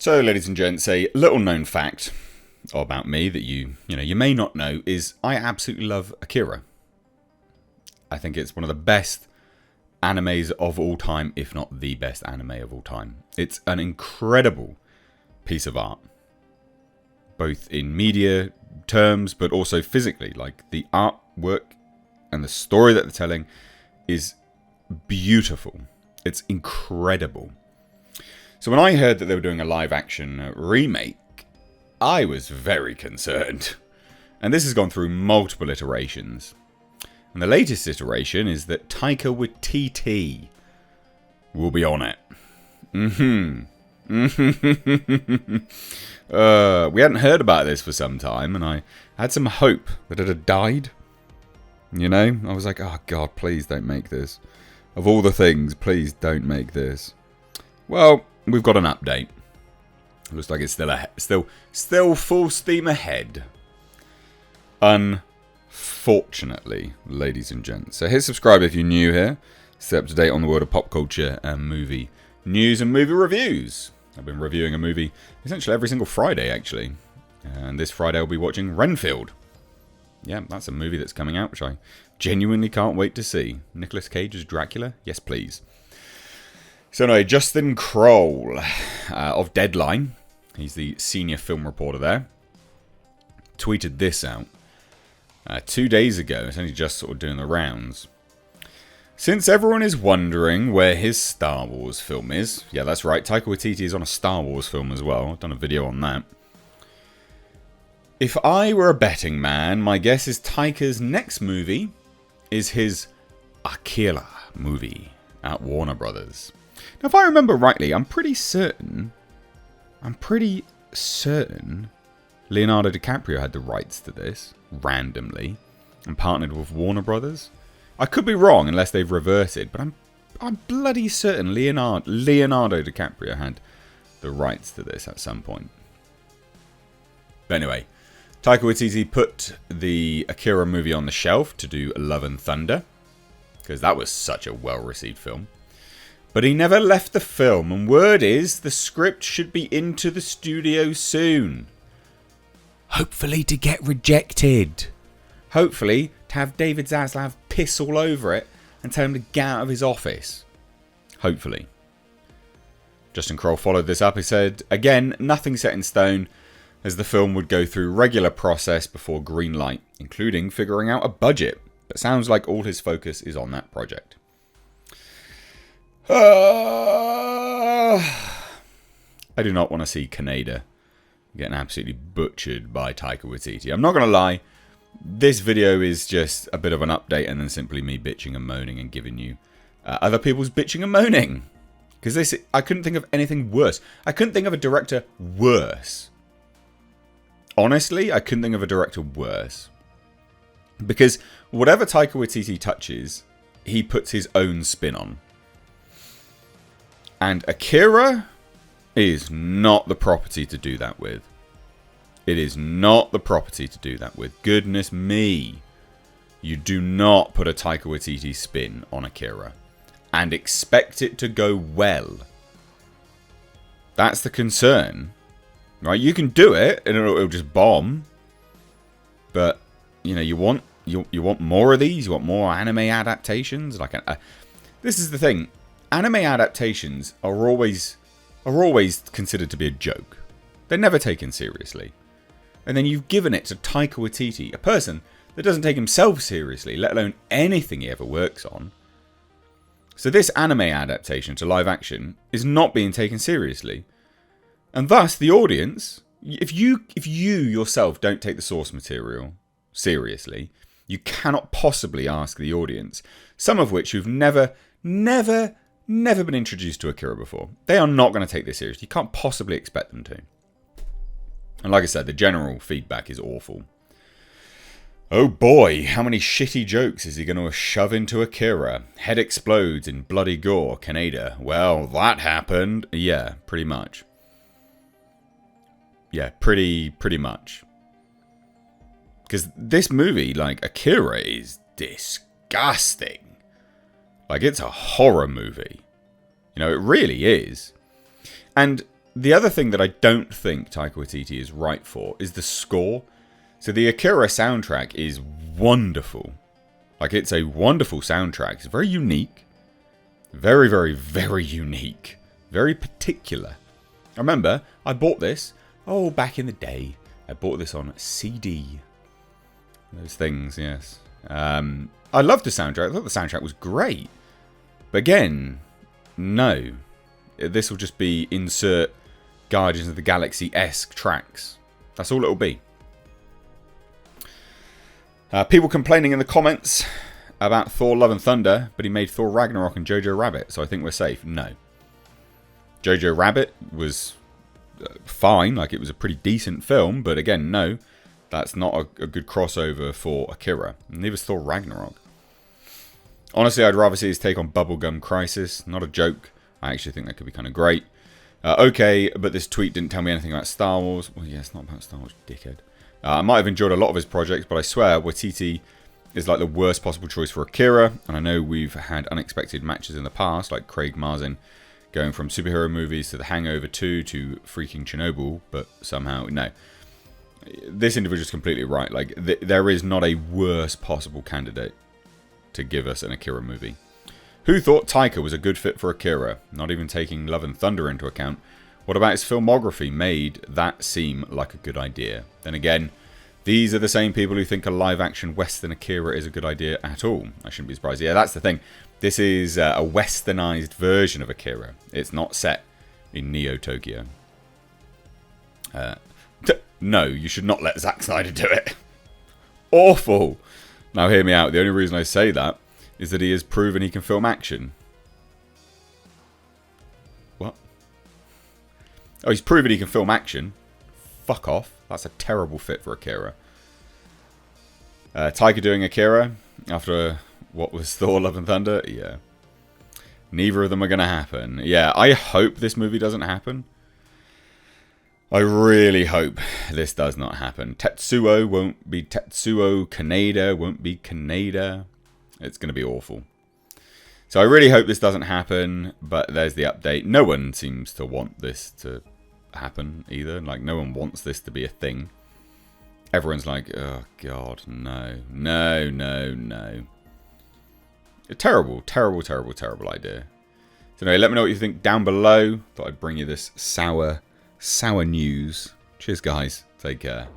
So, ladies and gents, a little known fact about me that you may not know is I absolutely love Akira. I think it's one of the best animes of all time, if not the best anime of all time. It's an incredible piece of art, both in media terms, but also physically. Like, the artwork and the story that they're telling is beautiful. It's incredible. So when I heard that they were doing a live-action remake, I was very concerned. And this has gone through multiple iterations. And the latest iteration is that TAIKA WAITITI will be on it. We hadn't heard about this for some time, and I had some hope that it had died. You know? I was like, oh God, please don't make this. Of all the things, please don't make this. Well, we've got an update. Looks like it's still full steam ahead. Unfortunately, ladies and gents. So hit subscribe if you're new here. Stay up to date on the world of pop culture and movie news and movie reviews. I've been reviewing a movie essentially every single Friday, actually. And this Friday I'll be watching Renfield. Yeah, that's a movie that's coming out, which I genuinely can't wait to see. Nicolas Cage as Dracula? Yes, please. So anyway, Justin Kroll of Deadline, he's the senior film reporter there, tweeted this out 2 days ago. It's only just sort of doing the rounds. Since everyone is wondering where his Star Wars film is, yeah, that's right, Taika Waititi is on a Star Wars film as well. I've done a video on that. If I were a betting man, my guess is Taika's next movie is his Akira movie at Warner Brothers. Now, if I remember rightly, I'm pretty certain Leonardo DiCaprio had the rights to this randomly and partnered with Warner Brothers. I could be wrong unless they've reverted, but I'm bloody certain Leonardo DiCaprio had the rights to this at some point. But anyway, Taika Waititi put the Akira movie on the shelf to do Love and Thunder, because that was such a well-received film. But he never left the film, and word is the script should be into the studio soon. Hopefully to get rejected. Hopefully to have David Zaslav piss all over it and tell him to get out of his office. Hopefully. Justin Kroll followed this up. He said, again, nothing set in stone, as the film would go through regular process before green light, including figuring out a budget. But sounds like all his focus is on that project. I do not want to see Kaneda getting absolutely butchered by Taika Waititi. I'm not going to lie, this video is just a bit of an update and then simply me bitching and moaning and giving you other people's bitching and moaning. Because I couldn't think of anything worse. I couldn't think of a director worse. Honestly, I couldn't think of a director worse. Because whatever Taika Waititi touches, he puts his own spin on. And Akira is not the property to do that with. It is not the property to do that with. Goodness me. You do not put a Taika Waititi spin on Akira and expect it to go well. That's the concern. Right? You can do it and it'll just bomb. But, you want more of these? You want more anime adaptations? This is the thing. Anime adaptations are always considered to be a joke. They're never taken seriously. And then you've given it to Taika Waititi, a person that doesn't take himself seriously, let alone anything he ever works on. So this anime adaptation to live action is not being taken seriously. And thus, the audience, if you yourself don't take the source material seriously, you cannot possibly ask the audience, some of which who've never been introduced to Akira before. They are not going to take this seriously. You can't possibly expect them to. And like I said, the general feedback is awful. Oh boy, how many shitty jokes is he going to shove into Akira? Head explodes in bloody gore, Kaneda. Well, that happened. Yeah, pretty much. Yeah, pretty much. Because this movie, like Akira, is disgusting. Like, it's a horror movie. It really is. And the other thing that I don't think Taika Waititi is right for is the score. So the Akira soundtrack is wonderful. Like, it's a wonderful soundtrack. It's very unique. Very, very, very unique. Very particular. I remember, I bought this, back in the day. I bought this on CD. Those things, yes. I loved the soundtrack. I thought the soundtrack was great. But again, no. This will just be insert Guardians of the Galaxy-esque tracks. That's all it'll be. People complaining in the comments about Thor Love and Thunder, but he made Thor Ragnarok and Jojo Rabbit, so I think we're safe. No. Jojo Rabbit was fine, like it was a pretty decent film, but again, no. That's not a good crossover for Akira. Neither is Thor Ragnarok. Honestly, I'd rather see his take on Bubblegum Crisis. Not a joke. I actually think that could be kind of great. Okay, but this tweet didn't tell me anything about Star Wars. Well, yeah, it's not about Star Wars, dickhead. I might have enjoyed a lot of his projects, but I swear Waititi is like the worst possible choice for Akira. And I know we've had unexpected matches in the past, like Craig Mazin going from superhero movies to The Hangover 2 to freaking Chernobyl, but somehow, no. This individual's completely right. Like, there is not a worse possible candidate to give us an Akira movie. Who thought Taika was a good fit for Akira? Not even taking Love and Thunder into account. What about his filmography made that seem like a good idea? Then again, these are the same people who think a live-action Western Akira is a good idea at all. I shouldn't be surprised. Yeah, that's the thing. This is a westernized version of Akira. It's not set in Neo-Tokyo. No, you should not let Zack Snyder do it. Awful. Now hear me out. The only reason I say that is that he has proven he can film action. What? Oh, he's proven he can film action. Fuck off. That's a terrible fit for Akira. Taika doing Akira after what was Thor Love and Thunder? Yeah. Neither of them are going to happen. Yeah, I hope this movie doesn't happen. I really hope this does not happen. Tetsuo won't be Tetsuo. Kaneda won't be Kaneda. It's going to be awful. So I really hope this doesn't happen, but there's the update. No one seems to want this to happen either. Like, no one wants this to be a thing. Everyone's like, oh god, no. No, no, no. A terrible, terrible, terrible, terrible idea. So anyway, let me know what you think down below. Thought I'd bring you this sour news. Cheers, guys. Take care.